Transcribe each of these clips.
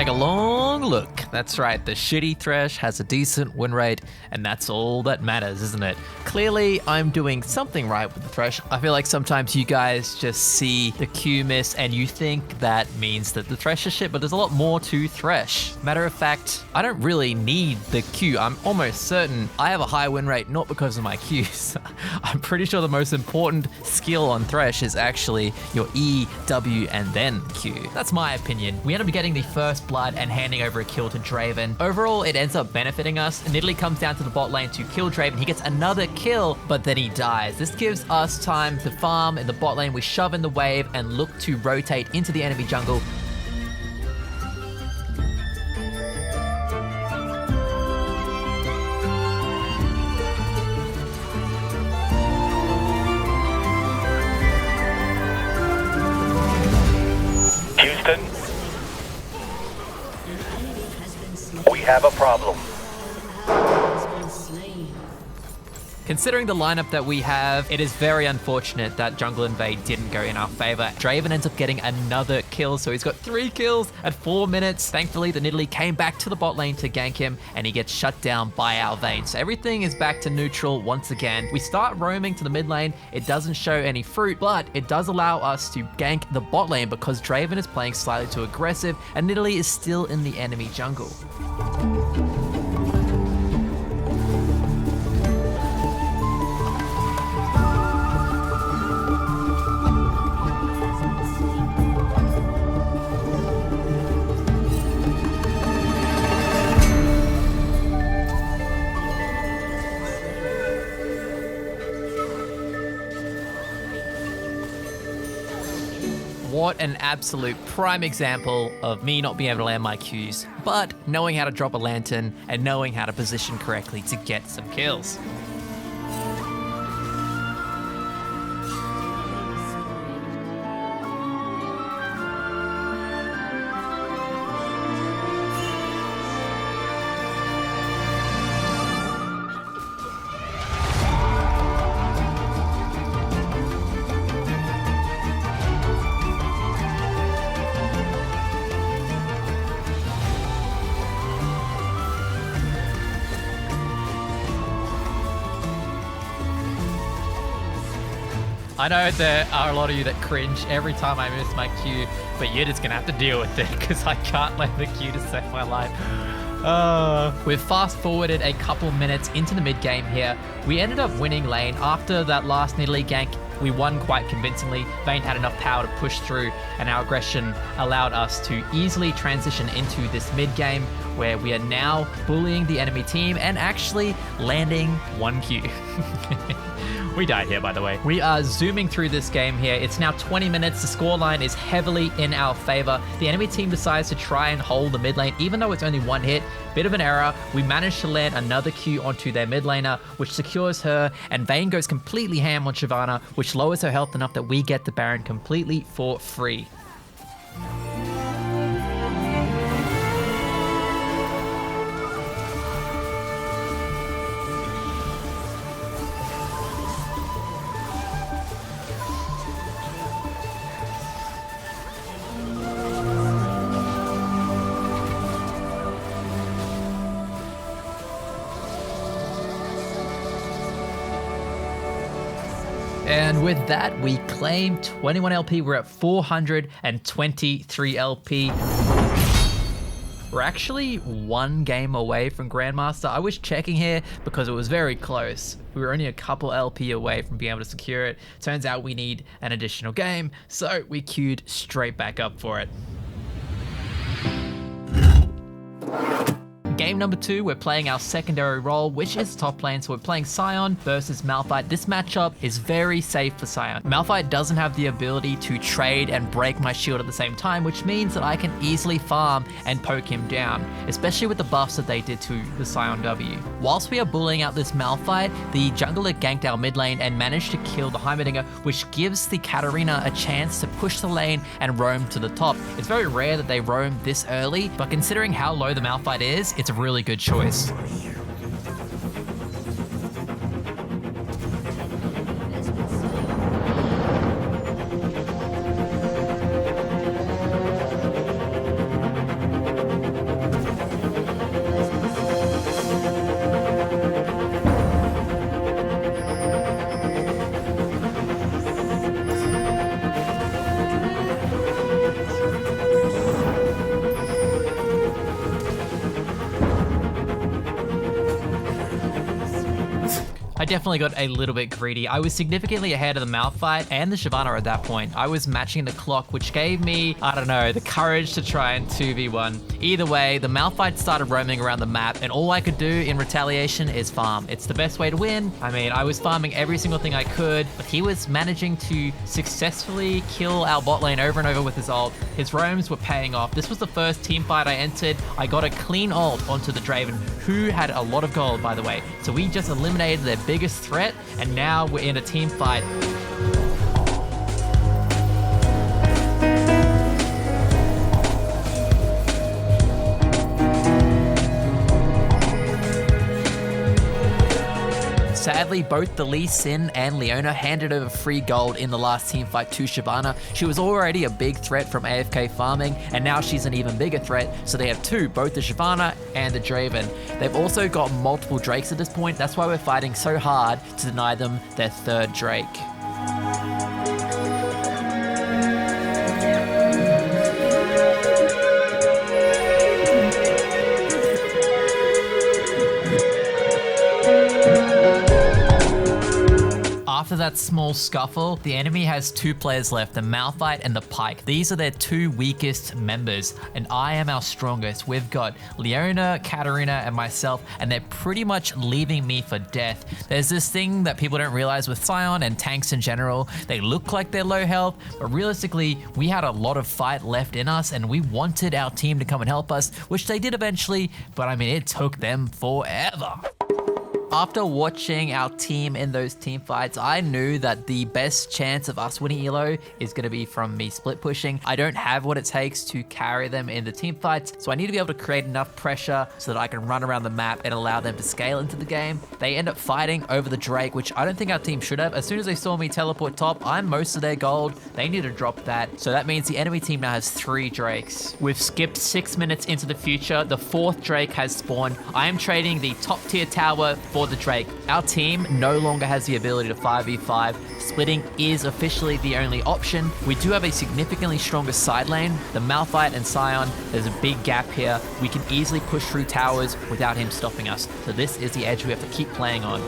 take a long look. That's right, the shitty Thresh has a decent win rate, and that's all that matters, isn't it? Clearly, I'm doing something right with the Thresh. I feel like sometimes you guys just see the Q miss and you think that means that the Thresh is shit, but there's a lot more to Thresh. Matter of fact, I don't really need the Q. I'm almost certain I have a high win rate not because of my Qs. I'm pretty sure the most important skill on Thresh is actually your E, W, and then Q. That's my opinion. We end up getting the first blood and handing over a kill to Draven. Overall, it ends up benefiting us. It literally comes down to the bot lane to kill Draven. He gets another kill, but then he dies. This gives us time to farm in the bot lane. We shove in the wave and look to rotate into the enemy jungle. Houston, we have a problem. Considering the lineup that we have, it is very unfortunate that Jungle Invade didn't go in our favor. Draven ends up getting another kill, so he's got 3 kills at 4 minutes. Thankfully, the Nidalee came back to the bot lane to gank him, and he gets shut down by our Vayne. So everything is back to neutral once again. We start roaming to the mid lane. It doesn't show any fruit, but it does allow us to gank the bot lane because Draven is playing slightly too aggressive, and Nidalee is still in the enemy jungle. What an absolute prime example of me not being able to land my Qs, but knowing how to drop a lantern and knowing how to position correctly to get some kills. I know there are a lot of you that cringe every time I miss my Q, but you're just gonna have to deal with it because I can't let the Q to save my life. We've fast forwarded a couple minutes into the mid game here. We ended up winning lane. After that last Nidalee gank, we won quite convincingly. Vayne had enough power to push through, and our aggression allowed us to easily transition into this mid game where we are now bullying the enemy team and actually landing 1 Q. We died here, by the way. We are zooming through this game here. It's now 20 minutes. The scoreline is heavily in our favor. The enemy team decides to try and hold the mid lane, even though it's only 1 hit. Bit of an error. We managed to land another Q onto their mid laner, which secures her, and Vayne goes completely ham on Shyvana, which lowers her health enough that we get the Baron completely for free. And with that, we claim 21 LP. We're at 423 LP. We're actually 1 game away from Grandmaster. I was checking here because it was very close. We were only a couple LP away from being able to secure it. Turns out we need an additional game, so we queued straight back up for it. Game number 2, we're playing our secondary role, which is top lane. So we're playing Sion versus Malphite. This matchup is very safe for Sion. Malphite doesn't have the ability to trade and break my shield at the same time, which means that I can easily farm and poke him down, especially with the buffs that they did to the Sion W. Whilst we are bullying out this Malphite, the jungler ganked our mid lane and managed to kill the Heimerdinger, which gives the Katarina a chance to push the lane and roam to the top. It's very rare that they roam this early, but considering how low the Malphite is, it's a really good choice. I definitely got a little bit greedy. I was significantly ahead of the Malphite and the Shyvana at that point. I was matching the clock, which gave me, I don't know, the courage to try and 2v1. Either way, the Malphite started roaming around the map, and all I could do in retaliation is farm. It's the best way to win. I mean, I was farming every single thing I could, but he was managing to successfully kill our bot lane over and over with his ult. His roams were paying off. This was the first team fight I entered. I got a clean ult onto the Draven, who had a lot of gold, by the way. So we just eliminated their biggest threat, and now we're in a team fight. Sadly, both the Lee Sin and Leona handed over free gold in the last team fight to Shyvana. She was already a big threat from AFK farming, and now she's an even bigger threat, so they have two, both the Shyvana and the Draven. They've also got multiple Drakes at this point. That's why we're fighting so hard to deny them their third Drake. After that small scuffle, the enemy has two players left, the Malphite and the Pike. These are their two weakest members, and I am our strongest. We've got Leona, Katarina, and myself, and they're pretty much leaving me for death. There's this thing that people don't realize with Sion and tanks in general. They look like they're low health, but realistically, we had a lot of fight left in us, and we wanted our team to come and help us, which they did eventually, but I mean, it took them forever. After watching our team in those team fights, I knew that the best chance of us winning ELO is going to be from me split pushing. I don't have what it takes to carry them in the team fights, so I need to be able to create enough pressure so that I can run around the map and allow them to scale into the game. They end up fighting over the Drake, which I don't think our team should have. As soon as they saw me teleport top, I'm most of their gold. They need to drop that. So that means the enemy team now has 3 Drakes. We've skipped 6 minutes into the future. The 4th Drake has spawned. I am trading the top tier tower for the Drake. Our team no longer has the ability to 5v5. Splitting is officially the only option. We do have a significantly stronger side lane. The Malphite and Sion, there's a big gap here. We can easily push through towers without him stopping us. So this is the edge we have to keep playing on.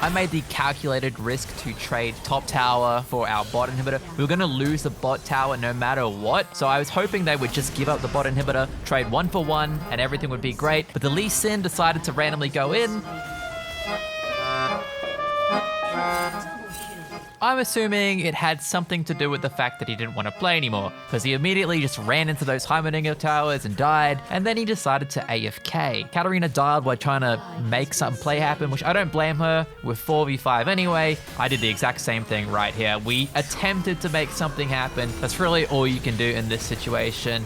I made the calculated risk to trade top tower for our bot inhibitor. We were going to lose the bot tower no matter what, so I was hoping they would just give up the bot inhibitor, trade 1 for 1, and everything would be great. But the Lee Sin decided to randomly go in. I'm assuming it had something to do with the fact that he didn't want to play anymore, because he immediately just ran into those Heimerdinger towers and died, and then he decided to AFK. Katarina died while trying to make some play happen, which I don't blame her. With 4v5 anyway, I did the exact same thing right here. We attempted to make something happen. That's really all you can do in this situation.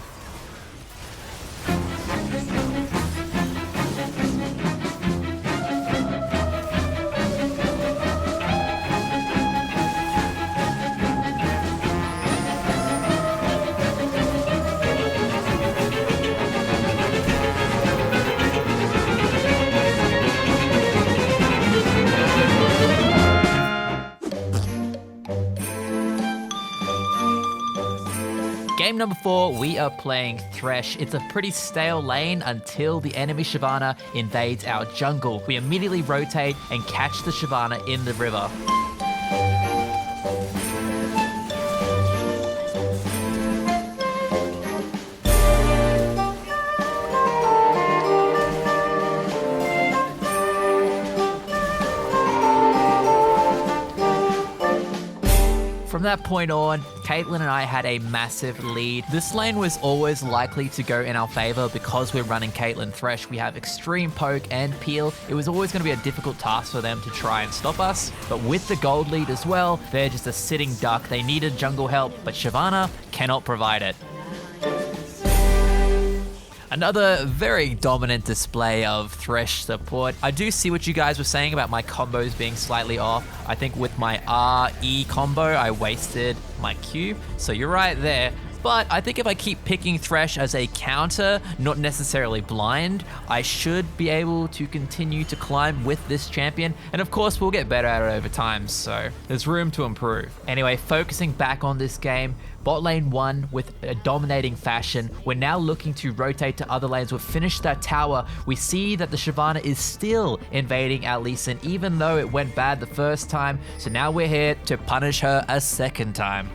Game number 4, we are playing Thresh. It's a pretty stale lane until the enemy Shyvana invades our jungle. We immediately rotate and catch the Shyvana in the river. From that point on, Caitlyn and I had a massive lead. This lane was always likely to go in our favor because we're running Caitlyn Thresh. We have extreme poke and peel. It was always going to be a difficult task for them to try and stop us. But with the gold lead as well, they're just a sitting duck. They needed jungle help, but Shyvana cannot provide it. Another very dominant display of Thresh support. I do see what you guys were saying about my combos being slightly off. I think with my R-E combo, I wasted my Q. So you're right there. But I think if I keep picking Thresh as a counter, not necessarily blind, I should be able to continue to climb with this champion. And of course, we'll get better at it over time, so there's room to improve. Anyway, focusing back on this game, bot lane won with a dominating fashion. We're now looking to rotate to other lanes. We've finished that tower. We see that the Shyvana is still invading our Lee Sin, even though it went bad the first time. So now we're here to punish her a second time.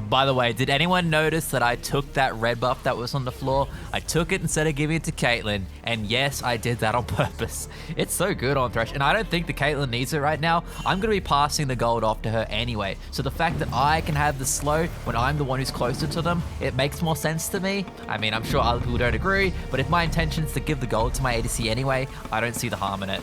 By the way, did anyone notice that I took that red buff that was on the floor? I took it instead of giving it to Caitlyn, and yes, I did that on purpose. It's so good on Thresh, and I don't think the Caitlyn needs it right now. I'm going to be passing the gold off to her anyway, so the fact that I can have the slow when I'm the one who's closer to them, it makes more sense to me. I mean, I'm sure other people don't agree, but if my intention is to give the gold to my ADC anyway, I don't see the harm in it.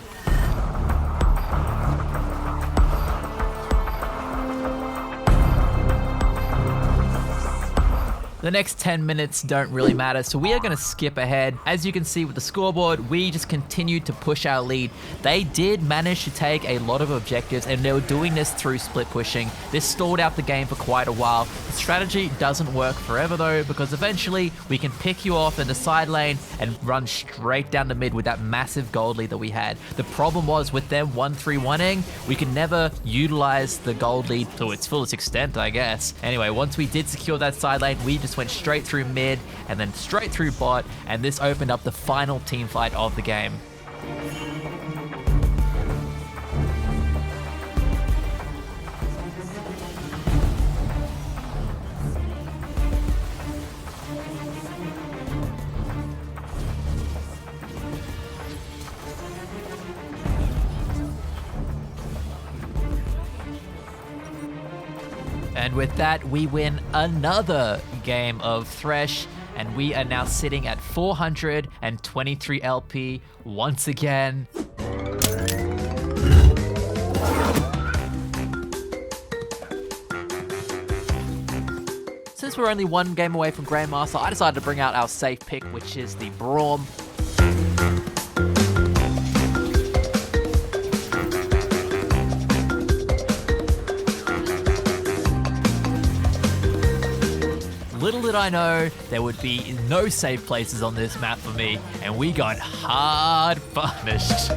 The next 10 minutes don't really matter, so we are going to skip ahead. As you can see with the scoreboard, we just continued to push our lead. They did manage to take a lot of objectives, and they were doing this through split pushing. This stalled out the game for quite a while. The strategy doesn't work forever though, because eventually we can pick you off in the side lane and run straight down the mid with that massive gold lead that we had. The problem was with them 1-3-1ing, we could never utilize the gold lead to its fullest extent, I guess. Anyway, once we did secure that side lane, we just went straight through mid and then straight through bot, and this opened up the final team fight of the game. And with that, we win another game of Thresh, and we are now sitting at 423 LP once again. Since we're only one game away from Grandmaster, I decided to bring out our safe pick, which is the Braum. Little did I know there would be no safe places on this map for me, and we got hard punished.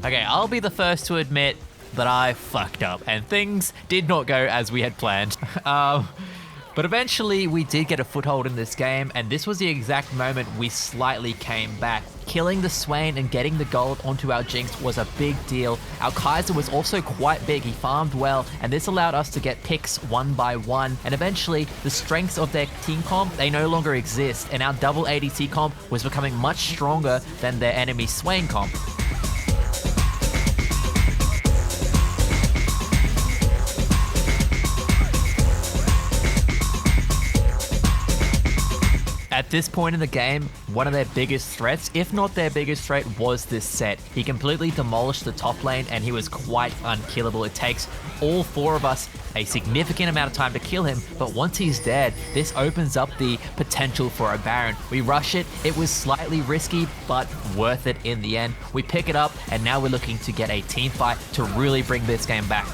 Okay, I'll be the first to admit that I fucked up, and things did not go as we had planned. But eventually we did get a foothold in this game, and this was the exact moment we slightly came back. Killing the Swain and getting the gold onto our Jinx was a big deal. Our Kaiser was also quite big, he farmed well, and this allowed us to get picks one by one. And eventually, the strengths of their team comp, they no longer exist, and our double ADC comp was becoming much stronger than their enemy Swain comp. At this point in the game, one of their biggest threats, if not their biggest threat, was this set. He completely demolished the top lane and he was quite unkillable. It takes all four of us a significant amount of time to kill him, but once he's dead, this opens up the potential for a Baron. We rush it, it was slightly risky, but worth it in the end. We pick it up, and now we're looking to get a team fight to really bring this game back.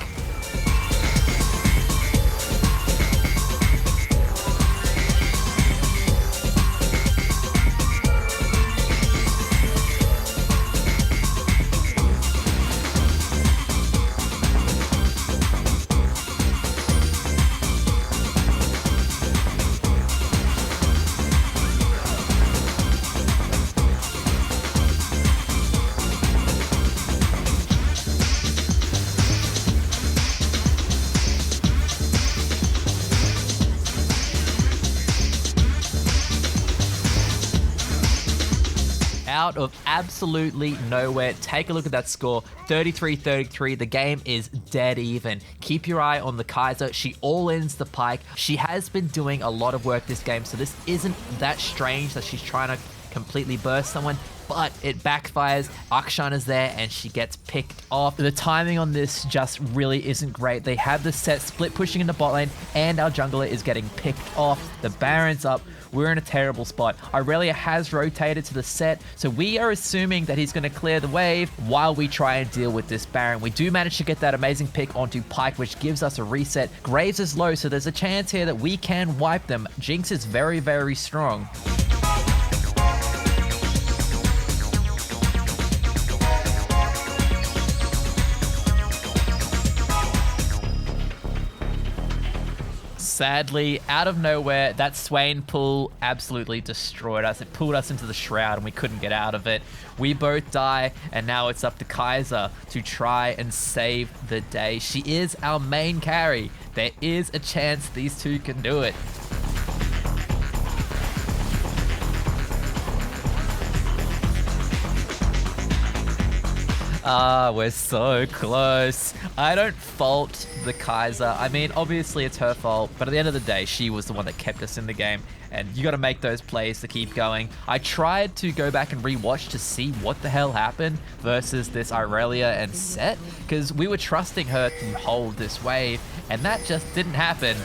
out of absolutely nowhere. Take a look at that score, 33-33. The game is dead even. Keep your eye on the Kaiser. She all-ins the Pike. She has been doing a lot of work this game, so this isn't that strange that she's trying to completely burst someone, but it backfires. Akshan is there and she gets picked off. The timing on this just really isn't great. They have the set split pushing in the bot lane and our jungler is getting picked off. The Baron's up. We're in a terrible spot. Irelia has rotated to the set, so we are assuming that he's going to clear the wave while we try and deal with this Baron. We do manage to get that amazing pick onto Pike, which gives us a reset. Graves is low, so there's a chance here that we can wipe them. Jinx is very, very strong. Sadly, out of nowhere, that Swain pull absolutely destroyed us. It pulled us into the shroud and we couldn't get out of it. We both die, and now it's up to Kaiser to try and save the day. She is our main carry. There is a chance these two can do it. We're so close. I don't fault the Kaiser. I mean, obviously it's her fault, but at the end of the day, she was the one that kept us in the game, and you got to make those plays to keep going. I tried to go back and rewatch to see what the hell happened versus this Irelia and Set, because we were trusting her to hold this wave, and that just didn't happen.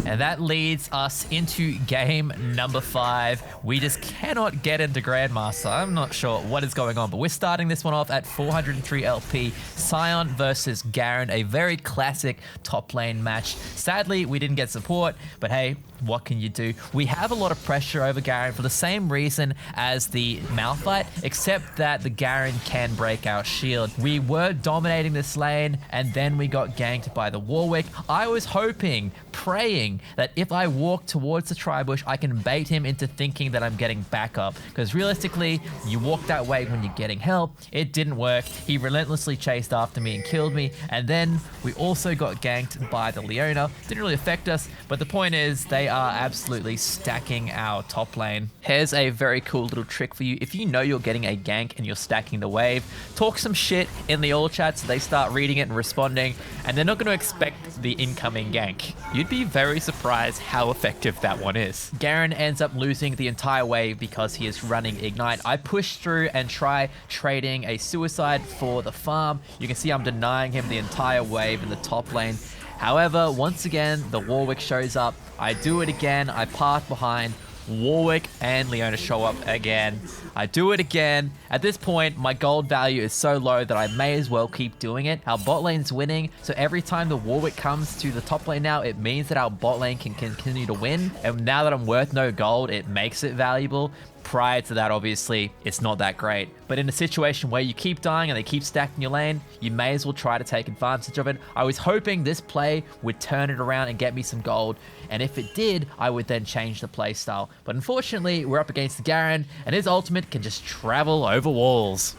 And that leads us into game number 5. We just cannot get into Grandmaster. I'm not sure what is going on, but we're starting this one off at 403 LP. Sion versus Garen, a very classic top lane match. Sadly, we didn't get support, but hey, what can you do? We have a lot of pressure over Garen for the same reason as the Malphite, except that the Garen can break our shield. We were dominating this lane, and then we got ganked by the Warwick. I was hoping, praying, that if I walk towards the Tribush, I can bait him into thinking that I'm getting backup. Because realistically, you walk that way when you're getting help. It didn't work. He relentlessly chased after me and killed me. And then we also got ganked by the Leona. Didn't really affect us, but the point is they are absolutely stacking our top lane. Here's a very cool little trick for you. If you know you're getting a gank and you're stacking the wave, talk some shit in the all chat so they start reading it and responding, and they're not going to expect the incoming gank. You'd be very surprised how effective that one is. Garen ends up losing the entire wave because he is running Ignite. I push through and try trading a suicide for the farm. You can see I'm denying him the entire wave in the top lane. However, once again, the Warwick shows up. I do it again. I path behind. Warwick and Leona show up again. I do it again. At this point, my gold value is so low that I may as well keep doing it. Our bot lane's winning, so every time the Warwick comes to the top lane now, it means that our bot lane can continue to win. And now that I'm worth no gold, it makes it valuable. Prior to that, obviously, it's not that great. But in a situation where you keep dying and they keep stacking your lane, you may as well try to take advantage of it. I was hoping this play would turn it around and get me some gold. And if it did, I would then change the play style. But unfortunately, we're up against the Garen, and his ultimate can just travel over walls.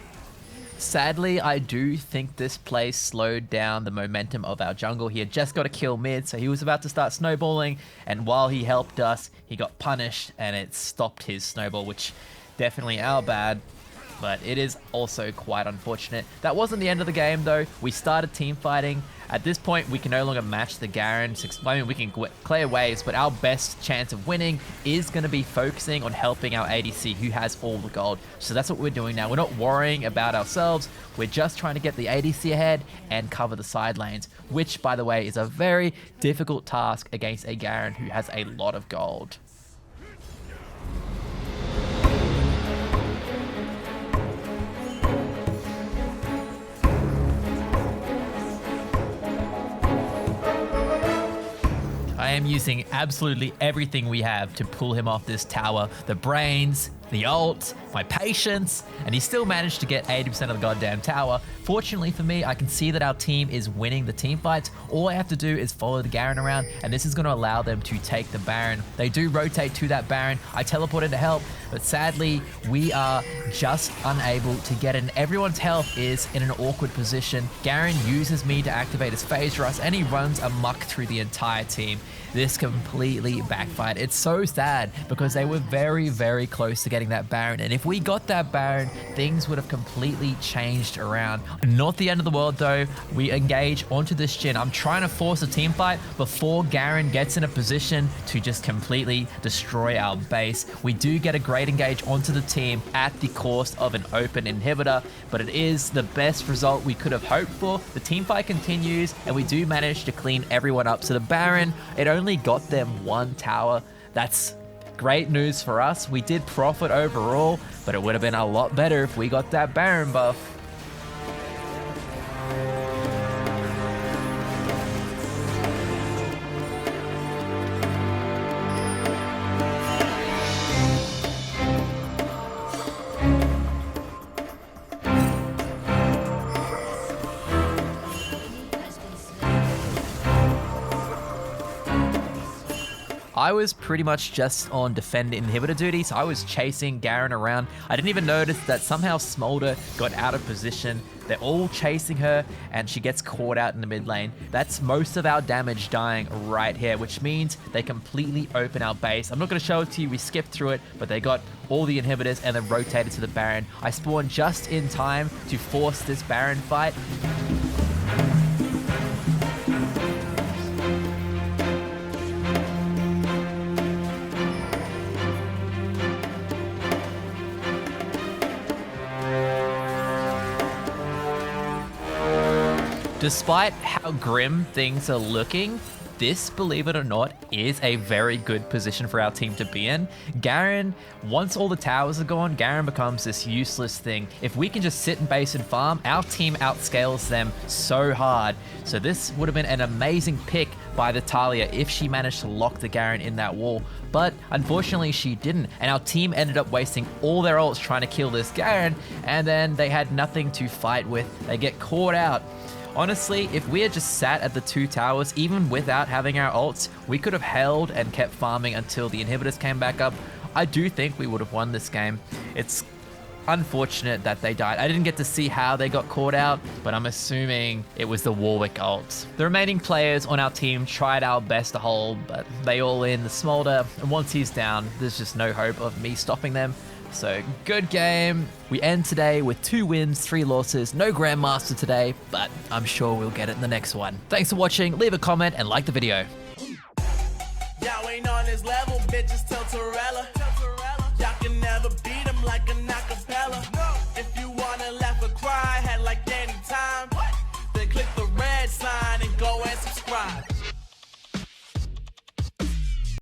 Sadly, I do think this play slowed down the momentum of our jungle. He had just got a kill mid, so he was about to start snowballing, and while he helped us, he got punished, and it stopped his snowball, which definitely our bad, but it is also quite unfortunate. That wasn't the end of the game, though. We started team fighting. At this point, we can no longer match the Garen. I mean, we can clear waves, but our best chance of winning is going to be focusing on helping our ADC, who has all the gold. So that's what we're doing now. We're not worrying about ourselves. We're just trying to get the ADC ahead and cover the side lanes, which, by the way, is a very difficult task against a Garen who has a lot of gold. I am using absolutely everything we have to pull him off this tower. The brains, the ult, my patience, and he still managed to get 80% of the goddamn tower. Fortunately for me, I can see that our team is winning the team fights. All I have to do is follow the Garen around, and this is going to allow them to take the Baron. They do rotate to that Baron. I teleported to help, but sadly, we are just unable to get in. Everyone's health is in an awkward position. Garen uses me to activate his phase rush, and he runs amok through the entire team. This completely backfired. It's so sad because they were very, very close to getting that Baron. And if we got that Baron, things would have completely changed around. Not the end of the world though. We engage onto this Jhin. I'm trying to force a team fight before Garen gets in a position to just completely destroy our base. We do get a great engage onto the team at the cost of an open inhibitor, but it is the best result we could have hoped for. The team fight continues and we do manage to clean everyone up. So the Baron, it only got them 1 tower. That's great news for us. We did profit overall, but it would have been a lot better if we got that Baron buff. I was pretty much just on defend inhibitor duty, so I was chasing Garen around. I didn't even notice that somehow Smolder got out of position. They're all chasing her, and she gets caught out in the mid lane. That's most of our damage dying right here, which means they completely open our base. I'm not going to show it to you, we skipped through it, but they got all the inhibitors and then rotated to the Baron. I spawned just in time to force this Baron fight. Despite how grim things are looking, this, believe it or not, is a very good position for our team to be in. Garen, once all the towers are gone, Garen becomes this useless thing. If we can just sit in base and farm, our team outscales them so hard. So this would have been an amazing pick by the Talia if she managed to lock the Garen in that wall. But unfortunately she didn't, and our team ended up wasting all their ults trying to kill this Garen, and then they had nothing to fight with. They get caught out. Honestly, if we had just sat at the 2 towers, even without having our ults, we could have held and kept farming until the inhibitors came back up. I do think we would have won this game. It's unfortunate that they died. I didn't get to see how they got caught out, but I'm assuming it was the Warwick ult. The remaining players on our team tried our best to hold, but they all in the Smolder, and once he's down, there's just no hope of me stopping them. So, good game. We end today with 2 wins, 3 losses. No Grandmaster today, but I'm sure we'll get it in the next one. Thanks for watching. Leave a comment and like the video. Y'all ain't on this level, bitches, Tilterella. Y'all can never beat them like a